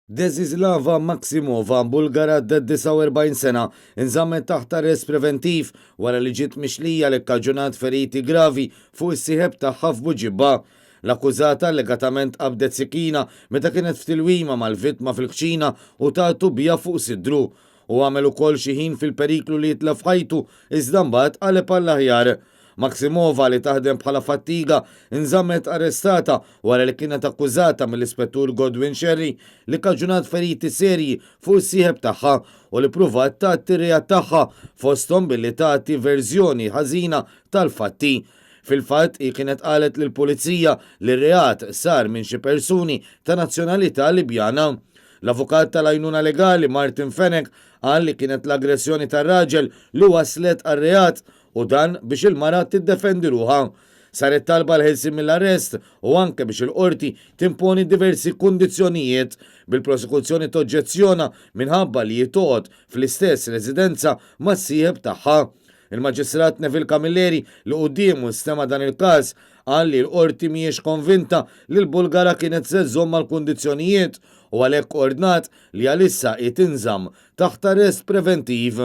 Dezislava Maksimova, Bulgara d 49 sena, inżammet taħt arrest preventiv wara li ġiet mixlija li kkaġunat feriti gravi fuq is-sieħeb tagħha f'Buġibba. L-akkużata legatament qabdet sikina meta kienet f'tilwima mal-vittma fil-kċina u tagħtu bija fuq sidru. U għamel ukoll xi ħin fil-periklu li jitlef ħajtu iżda mbagħad qaleb għall-aħjar. Maksimova li taħdem bħala fattiga inżammet arrestata wara li kienet akkużata mill-ispettur Godwin Sherry li kkaġunat feriti serji fuq is-sieħeb tagħha u li pruvat tagħti r-reat tagħha fosthom billi tagħti verżjoni ħażina tal-fatti. Fil-fatt hi kienet qalet lill-pulizija li r-reat sar minn xi persuni ta' nazzjonalità Libjana. L-avukat tal-għajnuna legali Martin Fenek qal li kienet l-aggressjoni tar-raġel li waslet għar-reat u dan biex il-mara tiddefendi ruħha. Saret talba l-ħelsin mill-arrest u anke biex il-qorti timponi diversi kundizzjonijiet bil-prosekuzzjoni toġġezzjona minħabba li jitoqgħod fl-istess residenza mas-sieħeb tagħha. Il-Maġistrat Neville Camilleri li qudiemu stema dan il-każ qal li l-qorti mhijiex konvinta li l-Bulgara kienet se żomm mal-kundizzjonijiet u għalhekk ordnat li għalissa jitinżamm taħt arrest preventiv.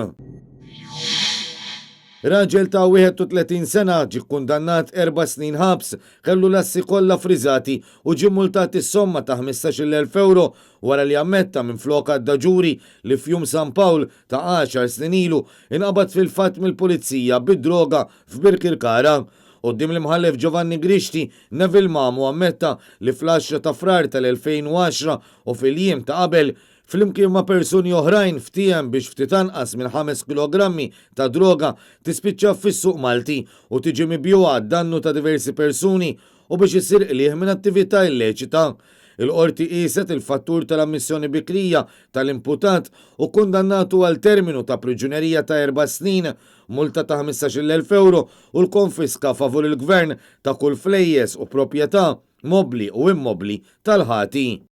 Raġel ta' 31 sena ġie kkundannat 4 snin ħabs kellu l-assi kollha friżati u ġie multat is-somma ta' 15,000 euro wara li ammetta minn flok għadda-ġuri li f'jum San Pawl ta' 10 snin ilu inqabad fil-fatt mill-pulizija bid-droga f'Birkirkara. Quddiem l-imħallef Giovanni Grixti, Neville Mamu ammetta li fl-10 ta' frar tal-2010 u fil-jiem ta' qabel flimkien ma' persuni oħrajn ftiem biex ftit anqas minn 5 kilogrammi ta' droga tispiċċa fis-suq Malti u tiġi mibjuwa għad-dannu ta' diversi persuni u biex isir qlieħ minn attività illeċita. Il-qorti qiset il-fattur tal-ammissjoni bikrija tal-imputat u kundannatu għal terminu ta' priġunerija ta' 4 snin, multa ta' 15,000 euro u l-konfiska favur il-gvern ta' kull flejjes u proprjetà, mobli u immobli tal-ħati.